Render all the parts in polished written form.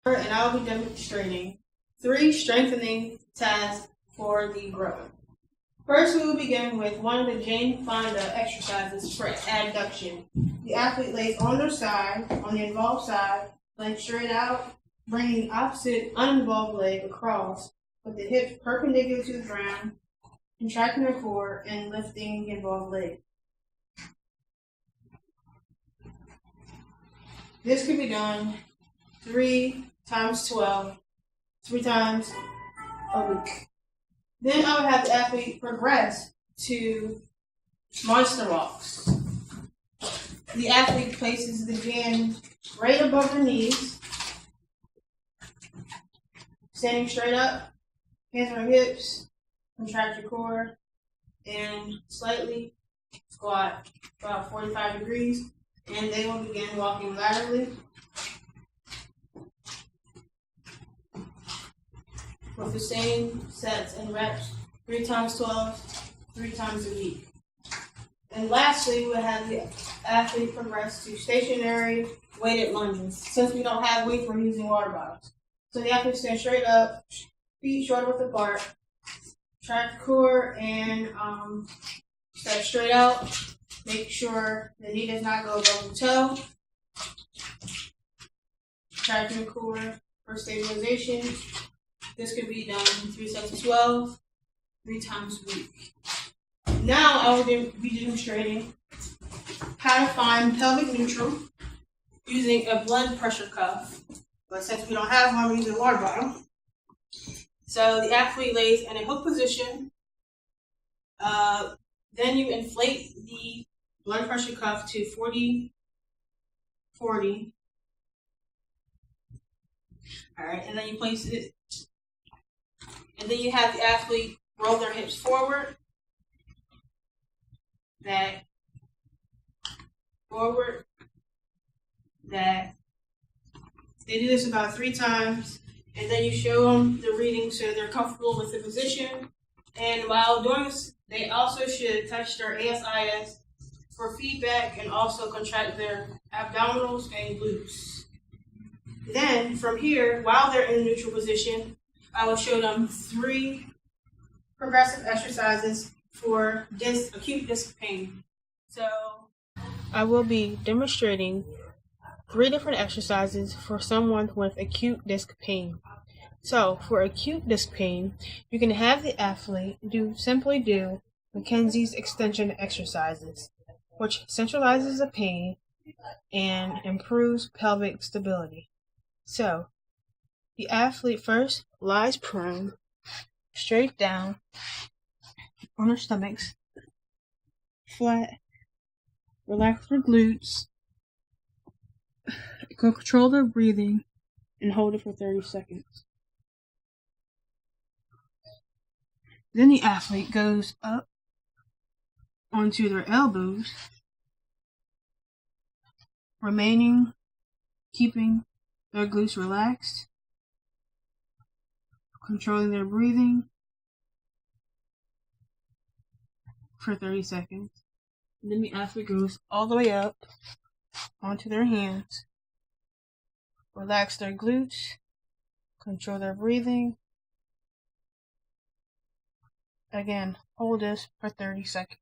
And I'll be demonstrating 3 strengthening tasks for the growing. First, we will begin with one of the Jane Fonda exercises for adduction. The athlete lays on their side, on the involved side, leg straight out, bringing the opposite uninvolved leg across with the hips perpendicular to the ground, contracting their core and lifting the involved leg. This can be done 3 times 12, 3 times a week. Then I would have the athlete progress to monster walks. The athlete places the hand right above their knees, standing straight up, hands on hips, contract your core, and slightly squat about 45 degrees, and they will begin walking laterally with the same sets and reps 3 times 12, 3 times a week. And lastly, we'll have the athlete progress to stationary weighted lunges. Since we don't have weights, we're using water bottles. So the athlete stands straight up, feet shoulder width apart, track the core, and step straight out. Make sure the knee does not go above the toe. Tracking the core for stabilization. This could be done in 3 sets of 12, 3 times a week. Now I will be demonstrating how to find pelvic neutral using a blood pressure cuff. But since we don't have one, we're using a water bottle. So the athlete lays in a hook position. Then you inflate the blood pressure cuff to 40. All right, and then you place it. And then you have the athlete roll their hips forward, back, forward, back. They do this about 3 times, and then you show them the reading so they're comfortable with the position. And while doing this, they also should touch their ASIS for feedback and also contract their abdominals and glutes. Then from here, while they're in the neutral position, I will show them 3 progressive exercises for acute disc pain. So I will be demonstrating 3 different exercises for someone with acute disc pain. So for acute disc pain, you can have the athlete simply do Mackenzie's extension exercises, which centralizes the pain and improves pelvic stability. So the athlete first lies prone, straight down, on their stomachs, flat, relax their glutes, control their breathing, and hold it for 30 seconds. Then the athlete goes up onto their elbows, keeping their glutes relaxed, controlling their breathing for 30 seconds. And then the athlete goes all the way up onto their hands, relax their glutes, control their breathing. Again, hold this for 30 seconds.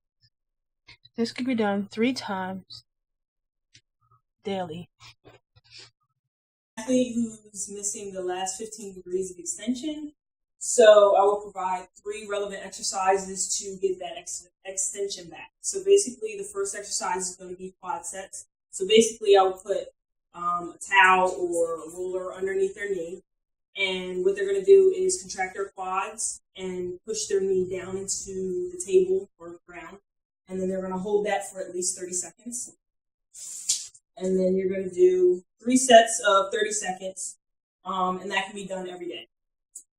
This could be done 3 times daily. Athlete who's missing the last 15 degrees of extension. So I will provide 3 relevant exercises to get that extension back. So basically the first exercise is going to be quad sets. So basically I will put a towel or a roller underneath their knee. And what they're going to do is contract their quads and push their knee down into the table or ground. And then they're going to hold that for at least 30 seconds. And then you're going to do 3 sets of 30 seconds, and that can be done every day.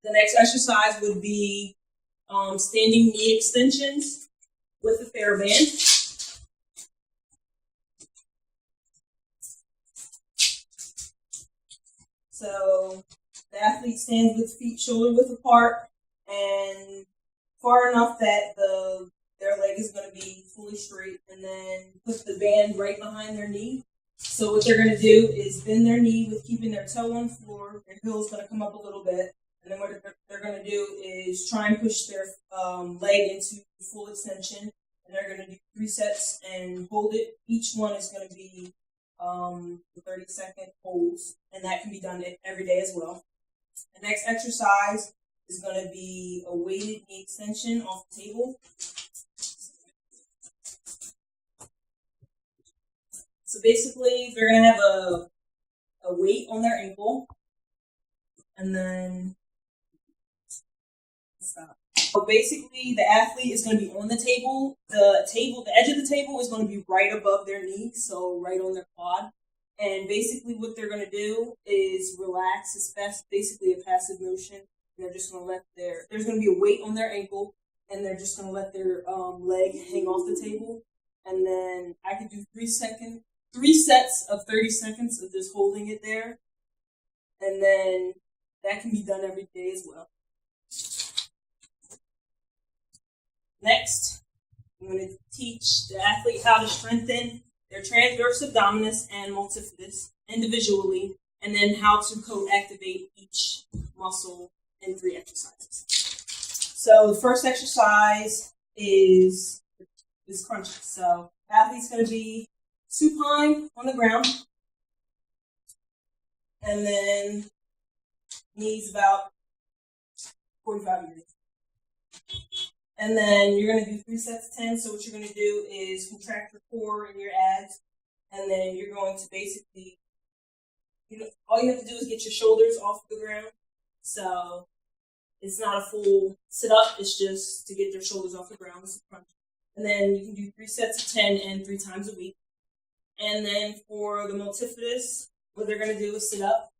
The next exercise would be standing knee extensions with a TheraBand. So the athlete stands with feet shoulder width apart and far enough that their leg is going to be fully straight, and then put the band right behind their knee So what they're going to do is bend their knee with keeping their toe on the floor. Their heel's going to come up a little bit. And then what they're going to do is try and push their leg into full extension. And they're going to do 3 sets and hold it. Each one is going to be 30-second holds. And that can be done every day as well. The next exercise is going to be a weighted knee extension off the table. So basically, they're going to have a weight on their ankle, and then stop. So basically, the athlete is going to be on the table. The edge of the table is going to be right above their knee, so right on their quad. And basically, what they're going to do is relax. It's basically a passive motion. They're just going to there's going to be a weight on their ankle, and they're just going to let their leg hang off the table. And then I can do 3 sets of 30 seconds of just holding it there. And then that can be done every day as well. Next, I'm going to teach the athlete how to strengthen their transverse abdominis and multifidus individually, and then how to co-activate each muscle in 3 exercises. So the first exercise is crunches. So the athlete's going to be supine on the ground, and then knees about 45 degrees. And then you're going to do 3 sets of 10. So what you're going to do is contract your core and your abs, and then you're going to basically, all you have to do is get your shoulders off the ground. So it's not a full sit up; it's just to get your shoulders off the ground. It's a crunch. And then you can do 3 sets of 10 and 3 times a week. And then for the multifidus, what they're going to do is sit up.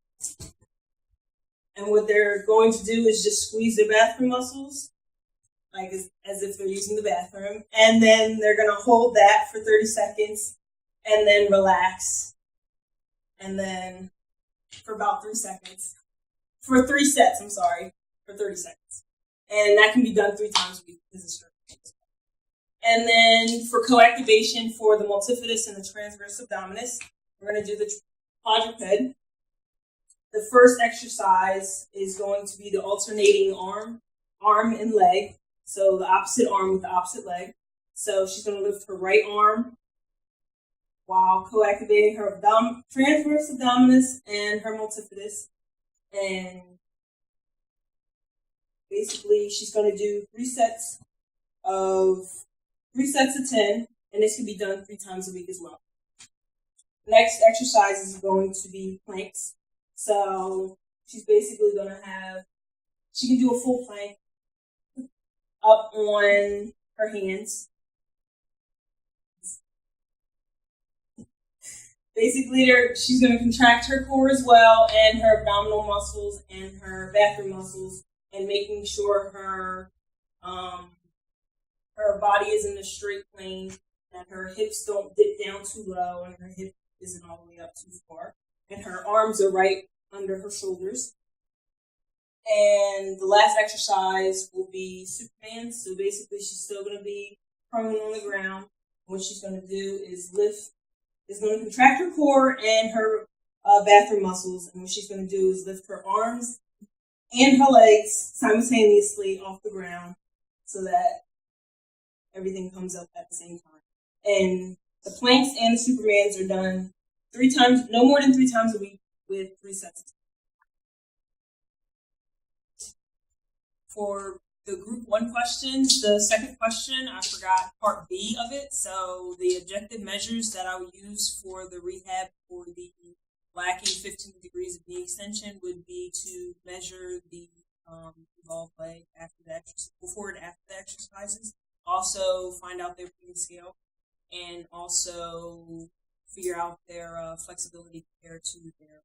And what they're going to do is just squeeze their bathroom muscles, like as if they're using the bathroom. And then they're going to hold that for 30 seconds and then relax. And then for about 3 seconds. For 3 sets, for 30 seconds. And that can be done 3 times a week because it's strength. And then for co-activation for the multifidus and the transverse abdominis, we're going to do the quadruped. The first exercise is going to be the alternating arm and leg. So the opposite arm with the opposite leg. So she's going to lift her right arm while co-activating her transverse abdominis and her multifidus. And basically, she's going to do 3 sets of 10, and this can be done 3 times a week as well. Next exercise is going to be planks. So she's basically going to she can do a full plank up on her hands. Basically, she's going to contract her core as well, and her abdominal muscles and her bathroom muscles, and making sure her body is in a straight plane, that her hips don't dip down too low, and her hip isn't all the way up too far, and her arms are right under her shoulders. And the last exercise will be Superman. So basically, she's still going to be prone on the ground. What she's going to do is going to contract her core and her bathroom muscles, and what she's going to do is lift her arms and her legs simultaneously off the ground so that everything comes up at the same time. And the planks and the Supermans are done 3 times, no more than 3 times a week with 3 sets. For the group 1 questions, the second question, I forgot part B of it. So the objective measures that I would use for the rehab for the lacking 15 degrees of knee extension would be to measure the evolved leg before and after the exercises. Also find out their pain scale, and also figure out their flexibility compared to their